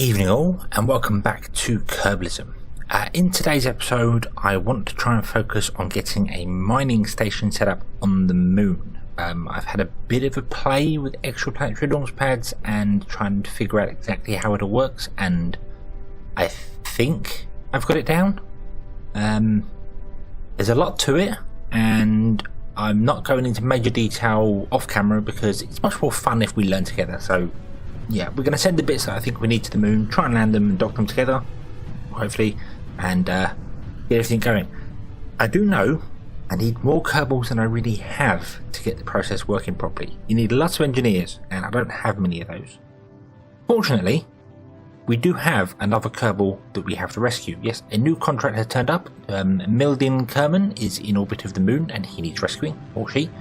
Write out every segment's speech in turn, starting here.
Evening all, and welcome back to Kerbalism. In today's episode I want to try and focus on getting a mining station set up on the moon. I've had a bit of a play with extraplanetary launch pads and trying to figure out exactly how it all works, and I think I've got it down. There's a lot to it, and I'm not going into major detail off camera because it's much more fun if we learn together. So yeah, we're going to send the bits that I think we need to the moon, try and land them and dock them together, hopefully, and get everything going. I do know I need more Kerbals than I really have to get the process working properly. You need lots of engineers, and I don't have many of those. Fortunately, we do have another Kerbal that we have to rescue. Yes, a new contract has turned up. Mildin Kerman is in orbit of the moon, and he needs rescuing, or she.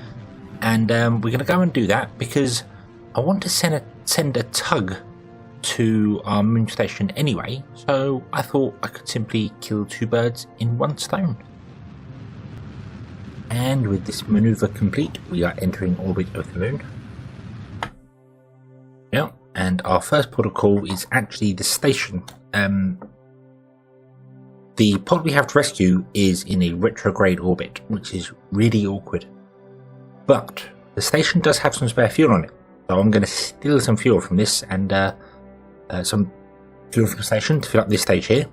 And we're going to go and do that because I want to send a tug to our moon station anyway, so I thought I could simply kill two birds in one stone. And with this maneuver complete, we are entering orbit of the moon. Yeah, and our first port of call is actually the station. The pod we have to rescue is in a retrograde orbit, which is really awkward. But the station does have some spare fuel on it. So I'm going to steal some fuel from this and some fuel from the station to fill up this stage here.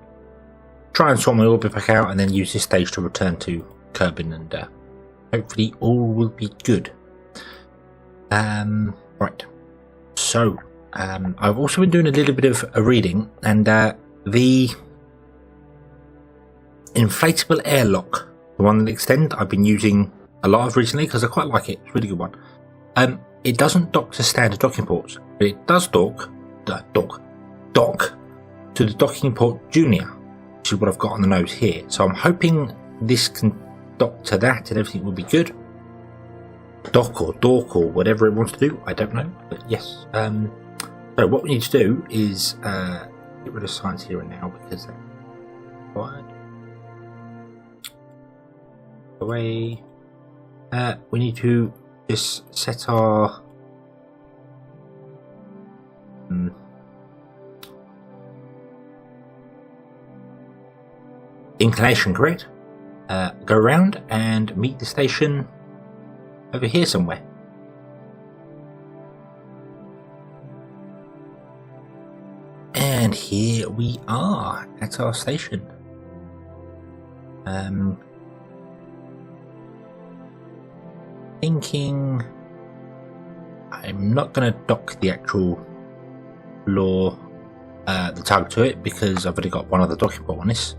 Try and sort my orbit back out and then use this stage to return to Kerbin, and hopefully all will be good. Right. So I've also been doing a little bit of a reading, and the inflatable airlock, the one that extend, I've been using a lot of recently because I quite like it. It's a really good one. It doesn't dock to standard docking ports, but it does dock to the docking port Junior, which is what I've got on the nose here. So I'm hoping this can dock to that and everything will be good. Dock or dork or whatever it wants to do, I don't know, but yes. So what we need to do is get rid of science here and now because that's required. Away. We need to just set our inclination correct. Go around and meet the station over here somewhere. And here we are at our station. Thinking I'm not going to dock the actual floor, the tug to it, because I've already got one other docking port on this,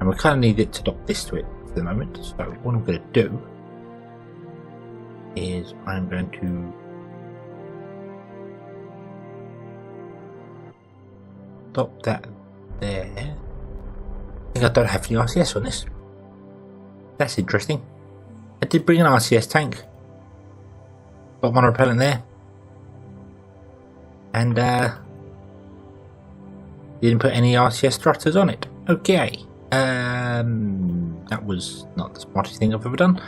and we kind of need it to dock this to it for the moment. So what I'm going to do is I'm going to dock that there. I think I don't have any RCS on this. That's interesting. I did bring an RCS tank. Got one repellent there. And didn't put any RCS thrusters on it. Okay. That was not the smartest thing I've ever done.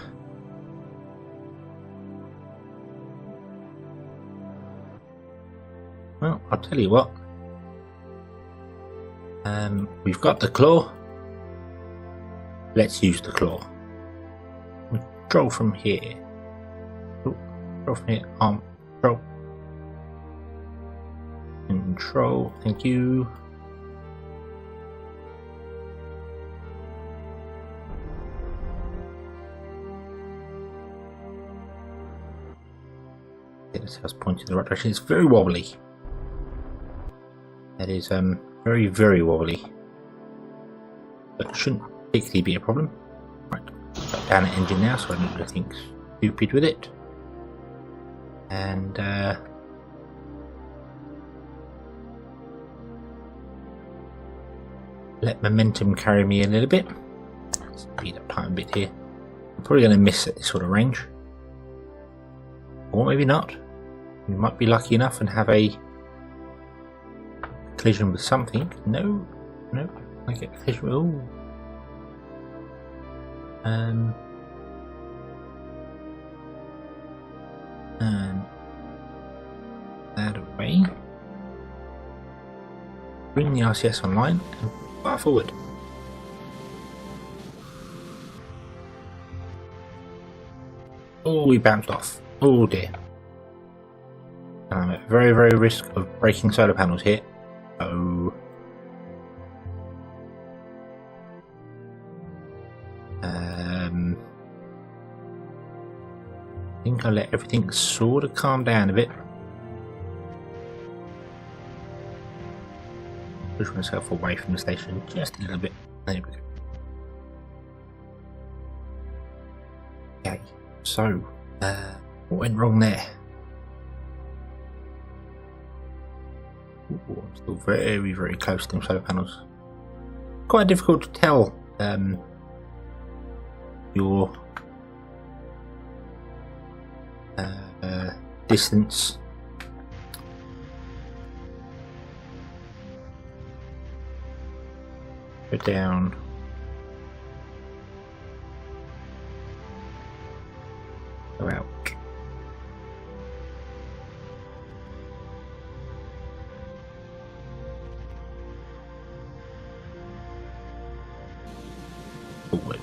Well, I'll tell you what. We've got the claw. Let's use the claw. Control from here. Control from here. Control. Control. Thank you. This house pointing in the right direction. It's very wobbly. That is very, very wobbly. But shouldn't particularly be a problem. Right. Shut down the engine now so I don't do anything stupid with it. And let momentum carry me a little bit. Speed up time a bit here. I'm probably going to miss at this sort of range. Or maybe not. We might be lucky enough and have a collision with something. No. I get a collision. Oh. And that away. bring the RCS online and fire forward. Oh, we bounced off. Oh dear. And I'm at very, very risk of breaking solar panels here. Oh. I think I'll let everything sort of calm down a bit. Push myself away from the station just a little bit. There we go. Okay, so what went wrong there? Ooh, I'm still very, very close to them solar panels. Quite difficult to tell your distance. Go down. Go out. Forward.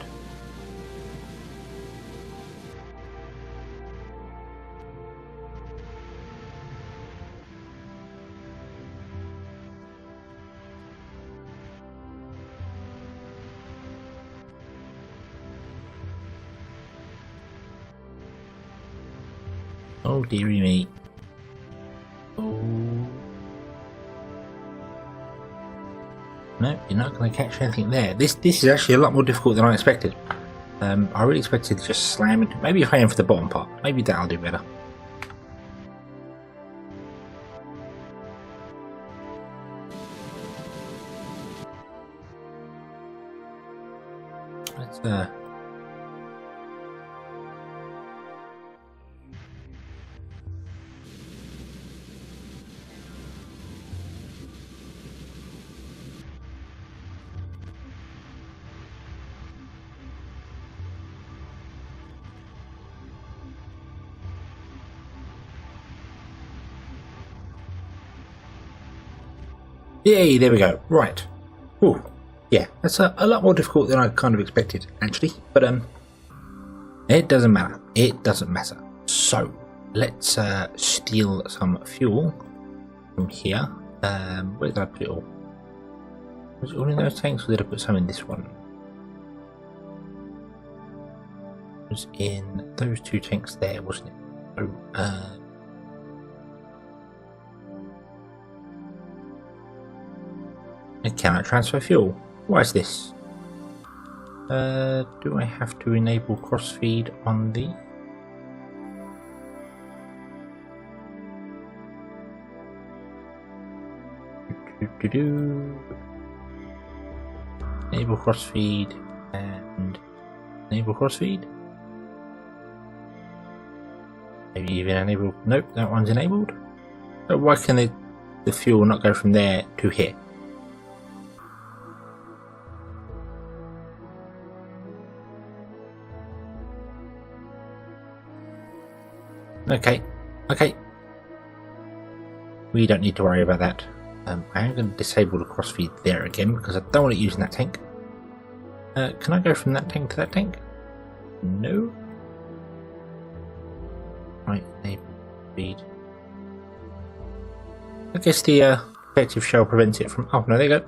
Oh dearie me. Oh. No, you're not going to catch anything there. This is actually a lot more difficult than I expected. I really expected to just slam it. Maybe if I aim for the bottom part, maybe that'll do better. Let's Yay, there we go. Right. Ooh, yeah, that's a lot more difficult than I kind of expected, actually. But it doesn't matter. It doesn't matter. So let's steal some fuel from here. Where did I put it all? Was it all in those tanks, or did I put some in this one? It was in those two tanks there, wasn't it? So, I cannot transfer fuel. Why is this? Do I have to enable crossfeed on the... Enable crossfeed and enable crossfeed. Maybe even enable... Nope, that one's enabled. But why can the fuel not go from there to here? Okay, okay. We don't need to worry about that. I am going to disable the crossfeed there again because I don't want it using that tank. Can I go from that tank to that tank? No. Right, enable feed. I guess the protective shell prevents it from... Oh, no, there you go.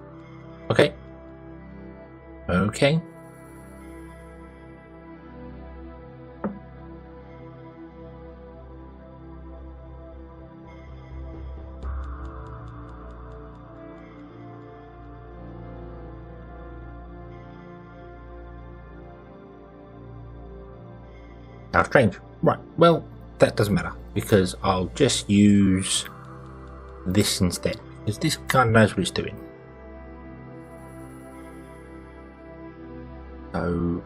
Okay. Okay. How strange. Right, well, that doesn't matter, because I'll just use this instead, because this kind of knows what it's doing. So,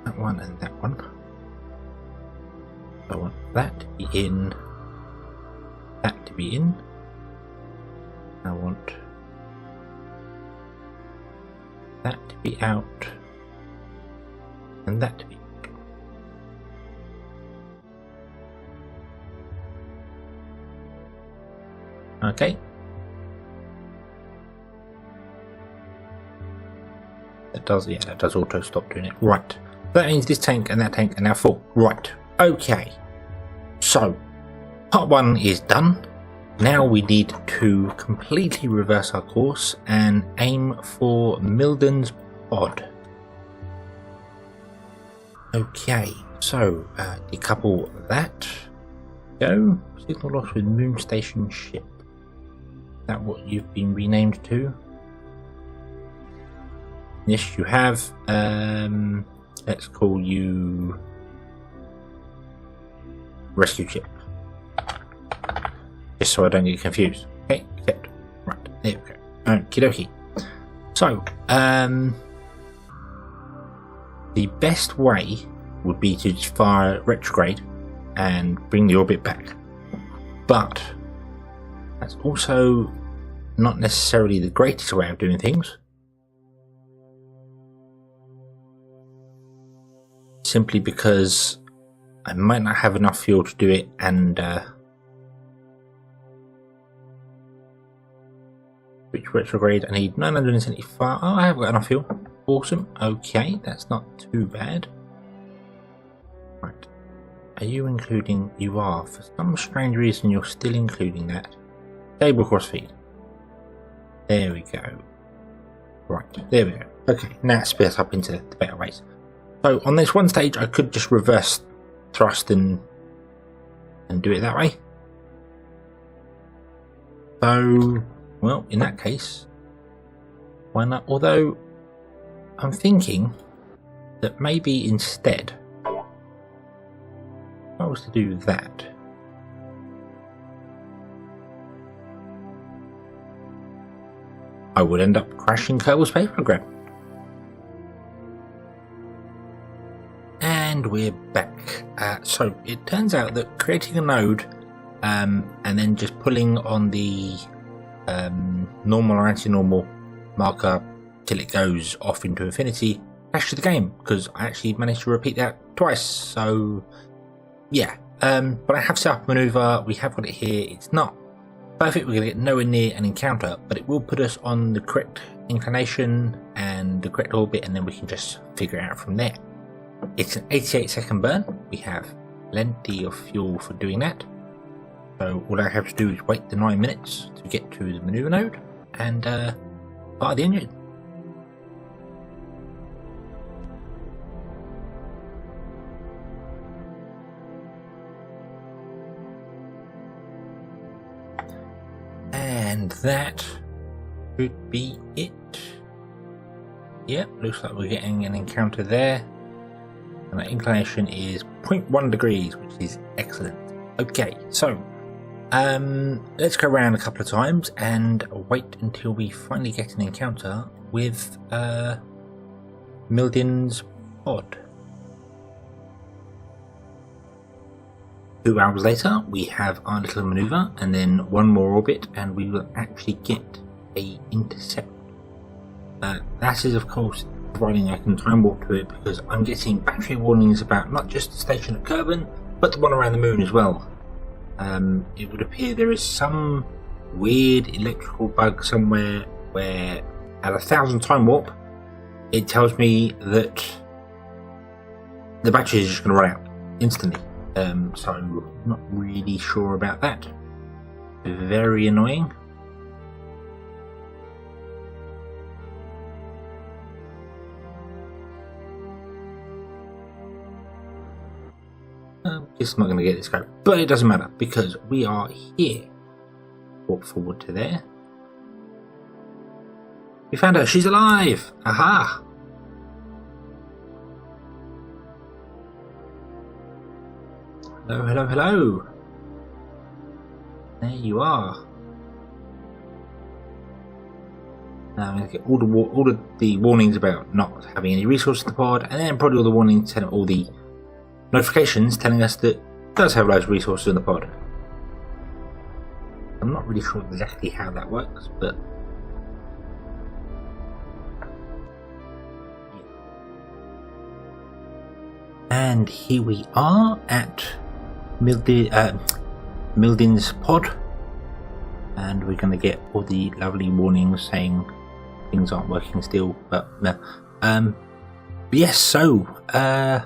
that one and that one. I want that to be in, that to be in. I want that to be out, and that to be. Okay. does, yeah, that does auto stop doing it. Right. That means this tank and that tank are now full. Right. Okay. So, part 1 is done. Now we need to completely reverse our course and aim for Milden's pod. Okay, so decouple that. Go. Signal loss with moon station ship. Is that what you've been renamed to? Yes, you have. Let's call you rescue ship. Just so I don't get confused. Okay, accept. Right, there we go. Okie dokie. So, the best way would be to just fire retrograde and bring the orbit back. But that's also not necessarily the greatest way of doing things. Simply because I might not have enough fuel to do it, and which retrograde I need 975. Oh, I have got enough fuel. Awesome. Okay, that's not too bad. Right. Are you including? You are. For some strange reason, you're still including that. Stable crossfeed. There we go. Right. There we go. Okay. Now split up into the better ways. So on this one stage, I could just reverse thrust and do it that way. So, well, in that case, why not? Although I'm thinking that maybe instead, if I was to do that, I would end up crashing Kerbals' space program. And we're back. So it turns out that creating a node and then just pulling on the normal or anti-normal marker till it goes off into infinity crashes the game, because I actually managed to repeat that twice. So yeah, but I have set up a maneuver. We have got it here. It's not perfect. We're going to get nowhere near an encounter, but it will put us on the correct inclination and the correct orbit, and then we can just figure it out from there. It's an 88-second burn. We have plenty of fuel for doing that. So all I have to do is wait the 9 minutes to get to the maneuver node and fire the engine. And that should be it. Yep, looks like we're getting an encounter there. And that inclination is 0.1 degrees, which is excellent. Okay, so let's go around a couple of times and wait until we finally get an encounter with Milden's pod. 2 hours later, we have our little maneuver and then one more orbit, and we will actually get a intercept. That is, of course, providing I can time warp to it, because I'm getting battery warnings about not just the station at Kerbin, but the one around the moon as well. It would appear there is some weird electrical bug somewhere where at 1,000 time warp it tells me that the battery is just going to run out instantly. So I'm not really sure about that. Very annoying. It's not going to get this go, but it doesn't matter because we are here. Walk forward to there. We found her. She's alive. Aha! Hello, hello, hello. There you are. Now I'm going to get all of the warnings about not having any resources in the pod, and then probably all the warnings, all the notifications telling us that it does have loads of resources in the pod. I'm not really sure exactly how that works, but and here we are at Milden's pod, and we're going to get all the lovely warnings saying things aren't working still, but Yes, so I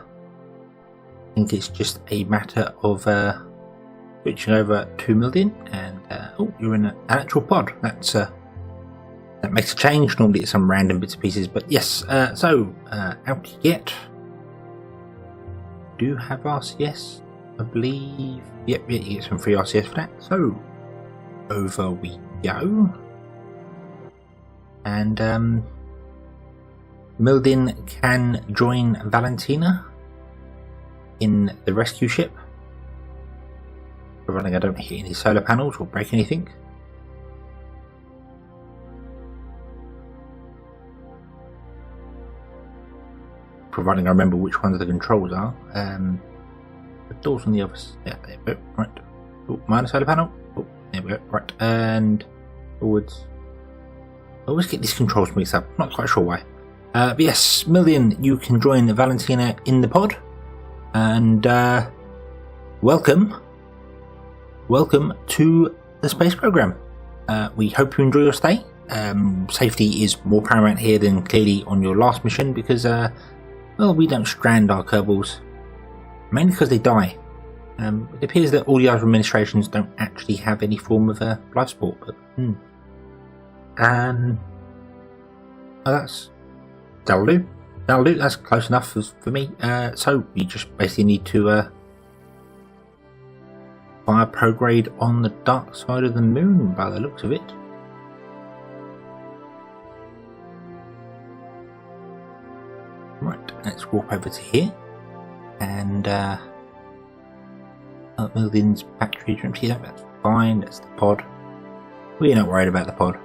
think it's just a matter of switching over to Milden, and oh, you're in an actual pod. That makes a change. Normally it's some random bits and pieces, but yes. So out yet? Do have RCS, I believe. Yep, you get some free RCS for that. So over we go, and Milden can join Valentina in the rescue ship, providing I don't hit any solar panels or break anything. Providing I remember which ones the controls are. The doors on the other side. Yeah, there we go. Right. Oh, minus solar panel. Oh, there we go. Right. And forwards. I always get these controls mixed up. Not quite sure why. But yes, Milden, you can join Valentina in the pod. And welcome to the space program. We hope you enjoy your stay. Safety is more paramount here than clearly on your last mission because well, we don't strand our Kerbals, mainly because they die. It appears that all the other administrations don't actually have any form of life support, but oh, that'll do. That's close enough for me. So you just basically need to fire prograde on the dark side of the moon, by the looks of it. Right, let's warp over to here, and Milden's battery is empty. That's fine. That's the pod. We're not worried about the pod.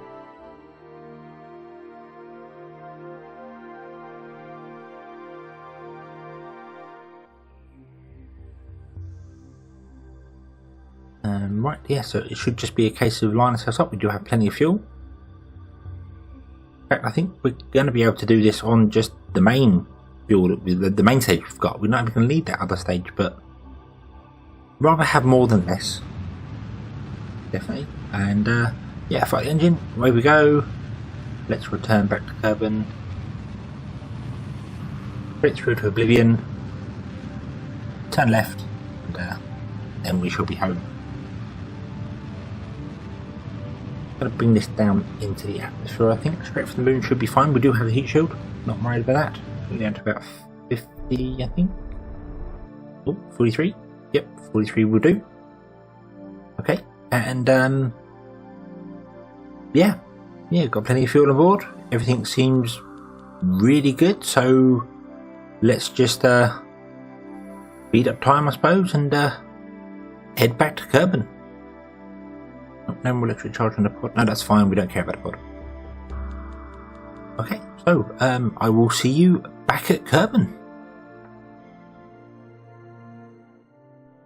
Right, yeah, so it should just be a case of lining ourselves up. We do have plenty of fuel. In fact, I think we're going to be able to do this on just the main fuel, the main stage we've got. We're not even going to need that other stage, but rather have more than less. Definitely. And yeah, fire the engine. Away we go. Let's return back to Kerbin. Straight through to Oblivion. Turn left, and then we shall be home. Going to bring this down into the atmosphere, I think. Straight from the moon should be fine. We do have a heat shield. Not worried about that. We're down to about 50, I think. Oh, 43. Yep, 43 will do. Okay, and yeah, got plenty of fuel on board. Everything seems really good. So let's just speed up time, I suppose, and head back to Kerbin. No more electric charge on the pod. No, that's fine. We don't care about the pod. Okay, so I will see you back at Kerbin.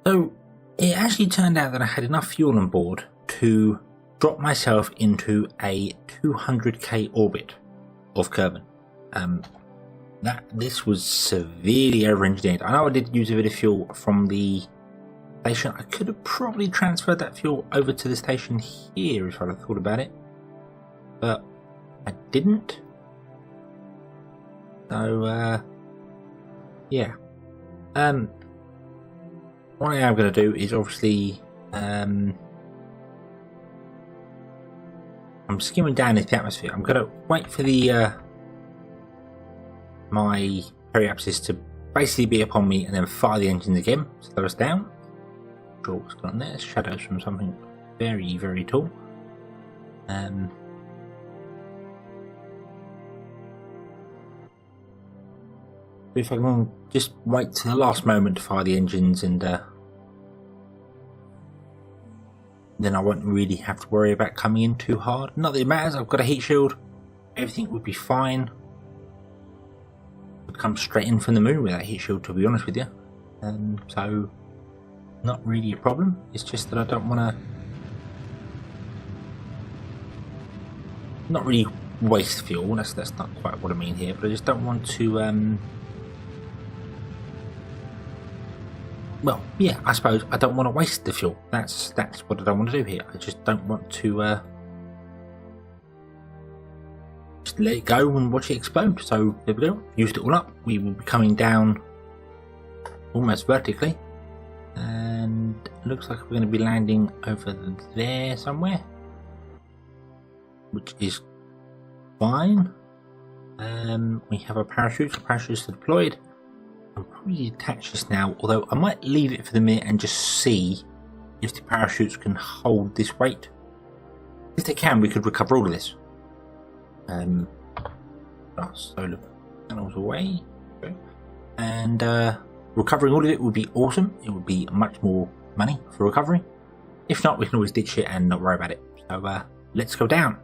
So it actually turned out that I had enough fuel on board to drop myself into a 200k orbit of Kerbin. This was severely over-engineered. I know I did use a bit of fuel from the station. I could have probably transferred that fuel over to the station here if I'd have thought about it, but I didn't. So yeah, what I am going to do is obviously I'm skimming down into the atmosphere. I'm going to wait for the my periapsis to basically be upon me and then fire the engines again, slow us down. Sure what's going on there. Shadows from something very, very tall. If I can just wait to the last moment to fire the engines, and then I won't really have to worry about coming in too hard. Not that it matters. I've got a heat shield. Everything would be fine. I'd come straight in from the moon with that heat shield, to be honest with you. So not really a problem. It's just that I don't want to not really waste fuel. That's not quite what I mean here, but I just don't want to well, yeah, I suppose I don't want to waste the fuel. That's what I don't want to do here. I just don't want to just let it go and watch it explode. So there we go, used it all up. We will be coming down almost vertically, and it looks like we're going to be landing over there somewhere, which is fine. We have our parachutes. Our parachutes are deployed. I'll probably detach this now, although I might leave it for the minute and just see if the parachutes can hold this weight. If they can, we could recover all of this. Solar panels away. Okay. And recovering all of it would be awesome. It would be much more money for recovery. If not, we can always ditch it and not worry about it. So let's go down.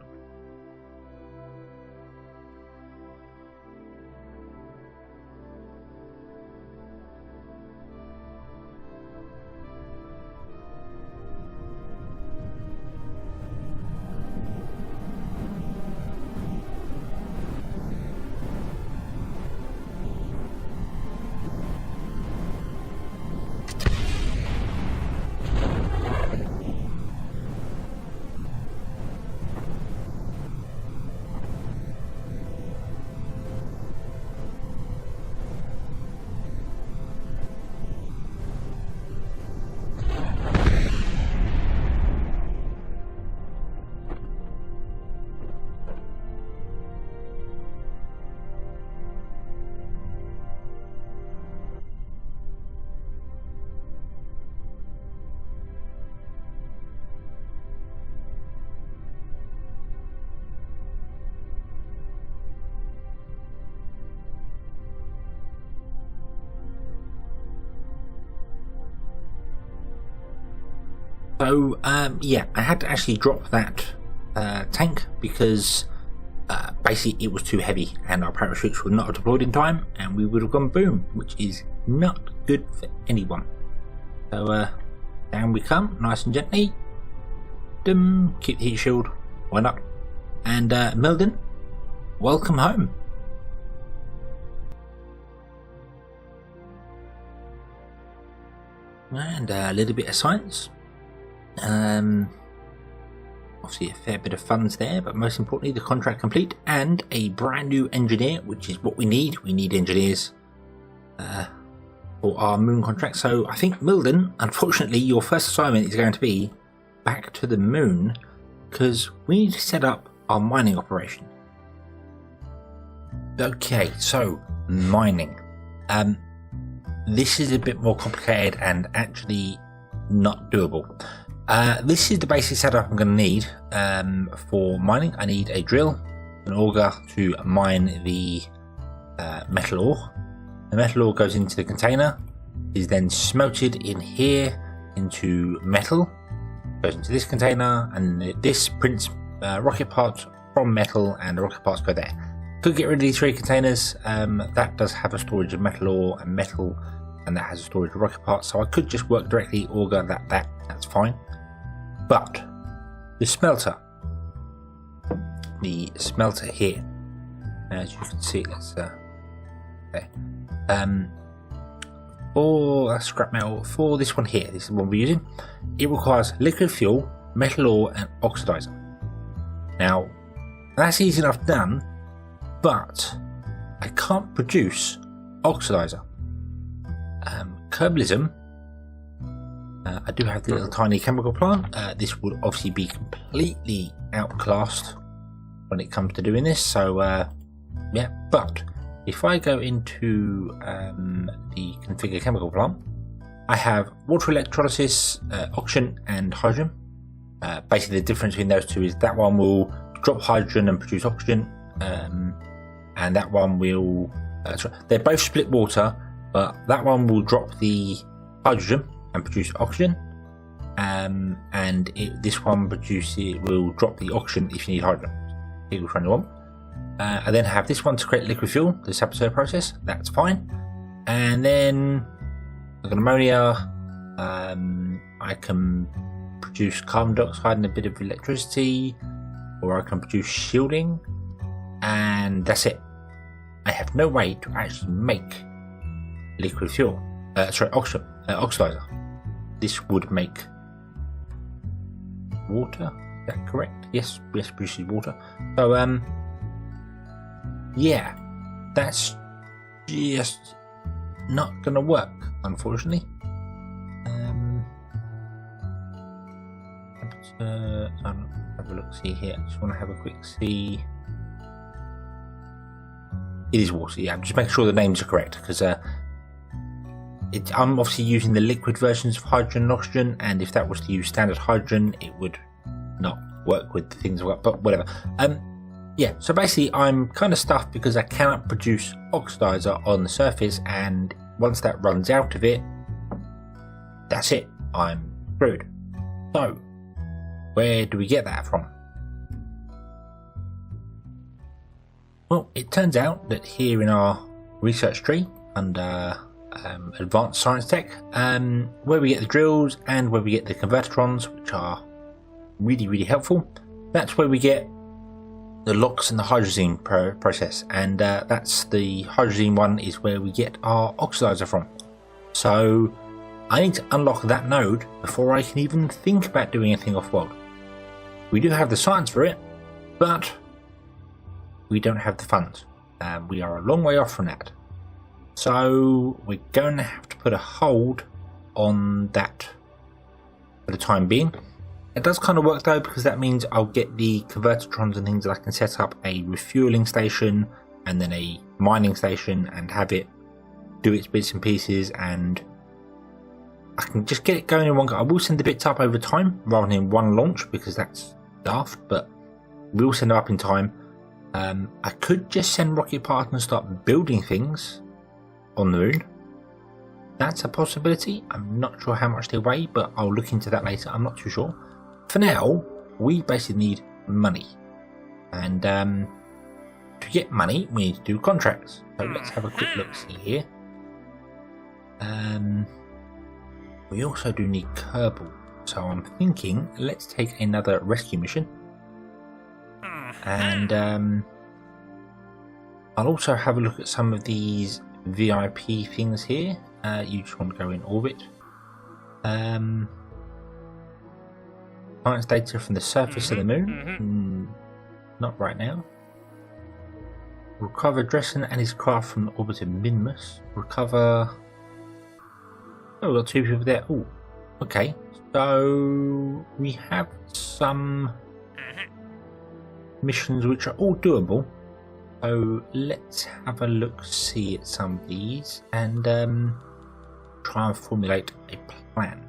So yeah, I had to actually drop that tank because basically it was too heavy and our parachutes were not deployed in time and we would have gone boom, which is not good for anyone. So down we come, nice and gently. Keep the heat shield, why not? And Milden, welcome home. And a little bit of science. Obviously a fair bit of funds there, but most importantly the contract complete and a brand new engineer, which is what we need. We need engineers for our moon contract. So I think Milden, unfortunately your first assignment is going to be back to the moon because we need to set up our mining operation. Okay, so mining. This is a bit more complicated and actually not doable. This is the basic setup I'm going to need for mining. I need a drill, an auger to mine the metal ore. The metal ore goes into the container, is then smelted in here into metal, goes into this container, and this prints rocket parts from metal, and the rocket parts go there. Could get rid of these 3 containers. That does have a storage of metal ore and metal, and that has a storage of rocket parts, so I could just work directly auger that's fine. But the smelter here, as you can see, let's okay. For scrap metal, for this one here, this is the one we're using, it requires liquid fuel, metal ore and oxidizer. Now that's easy enough done, but I can't produce oxidizer. Kerbalism, I do have the little tiny chemical plant. This would obviously be completely outclassed when it comes to doing this, so yeah, but if I go into the configure chemical plant, I have water electrolysis, oxygen and hydrogen. Basically the difference between those two is that one will drop hydrogen and produce oxygen, and that one will they're both split water, but that one will drop the hydrogen and produce oxygen, and this one will drop the oxygen if you need hydrogen. Equal 21. I then have this one to create liquid fuel, the Saboteur process, that's fine. And then I've got ammonia, I can produce carbon dioxide and a bit of electricity, or I can produce shielding, and that's it. I have no way to actually make liquid fuel, oxidizer. This would make water, is that correct? Yes, produces water. So yeah, that's just not going to work, unfortunately. Have a look, see here. I just want to have a quick see. It is water, yeah. Just make sure the names are correct, because I'm obviously using the liquid versions of hydrogen and oxygen, and if that was to use standard hydrogen, it would not work with the things I've got, but whatever. Yeah, so basically I'm kind of stuffed because I cannot produce oxidizer on the surface, and once that runs out of it, that's it. I'm screwed. So, where do we get that from? Well, it turns out that here in our research tree under advanced science tech, where we get the drills and where we get the convertitrons, which are really, really helpful, that's where we get the LOX and the hydrazine process, and that's the hydrazine one is where we get our oxidizer from. So I need to unlock that node before I can even think about doing anything off-world. We do have the science for it, but we don't have the funds. We are a long way off from that. So we're going to have to put a hold on that for the time being. It does kind of work though, because that means I'll get the convertitrons and things that I can set up a refueling station and then a mining station and have it do its bits and pieces, and I can just get it going in one go. I will send the bits up over time rather than in one launch, because that's daft, but we'll send them up in time. I could just send rocket parts and start building things on the moon. That's a possibility. I'm not sure how much they weigh, but I'll look into that later. I'm not too sure. For now, we basically need money, and to get money we need to do contracts. So let's have a quick look see here. We also do need Kerbals, so I'm thinking let's take another rescue mission, and I'll also have a look at some of these VIP things here. You just want to go in orbit. Science data from the surface of the moon. Not right now. Recover Dressen and his craft from the orbit of Minmus. Recover. Oh, we've got two people there. Oh, okay. So we have some missions which are all doable. So let's have a look see at some of these and try and formulate a plan.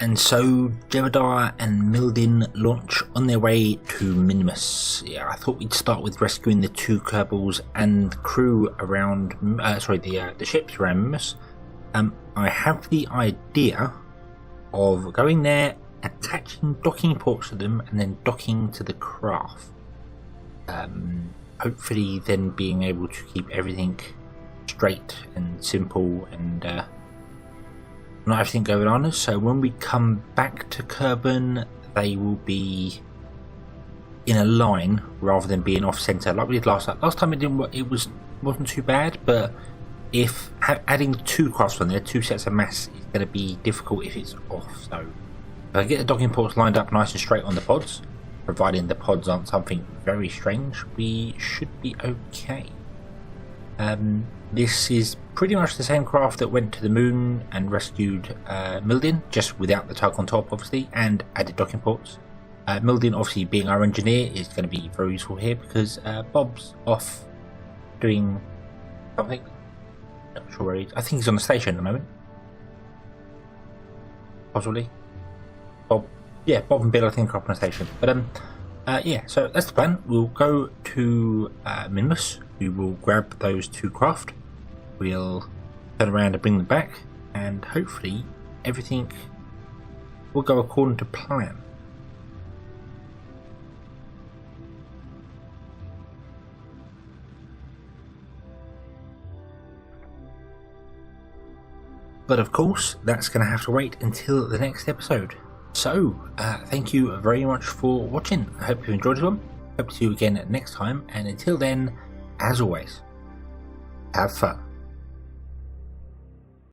And so Jebediah and Mildin launch on their way to Minmus. Yeah, I thought we'd start with rescuing the two Kerbals and the crew around, the ships around Minmus. I have the idea of going there, attaching docking ports to them, and then docking to the craft. Hopefully then being able to keep everything straight and simple and not everything going on. So when we come back to Kerbin, they will be in a line rather than being off center like we did last time. Last time it didn't work, it wasn't too bad, but if adding two crafts on there, two sets of mass, is going to be difficult if it's off. So if I get the docking ports lined up nice and straight on the pods, providing the pods aren't something very strange, we should be okay. This is pretty much the same craft that went to the moon and rescued Mildin, just without the tug on top obviously, and added docking ports. Mildin, obviously being our engineer, is going to be very useful here because Bob's off doing something. Not sure where he is. I think he's on the station at the moment. Possibly. Bob and Bill I think are up on the station. But yeah, so that's the plan. We'll go to Minmus. We will grab those two craft. We'll turn around and bring them back, and hopefully everything will go according to plan. But of course, that's going to have to wait until the next episode. So, thank you very much for watching. I hope you enjoyed this one. Hope to see you again next time, and until then, as always, have fun.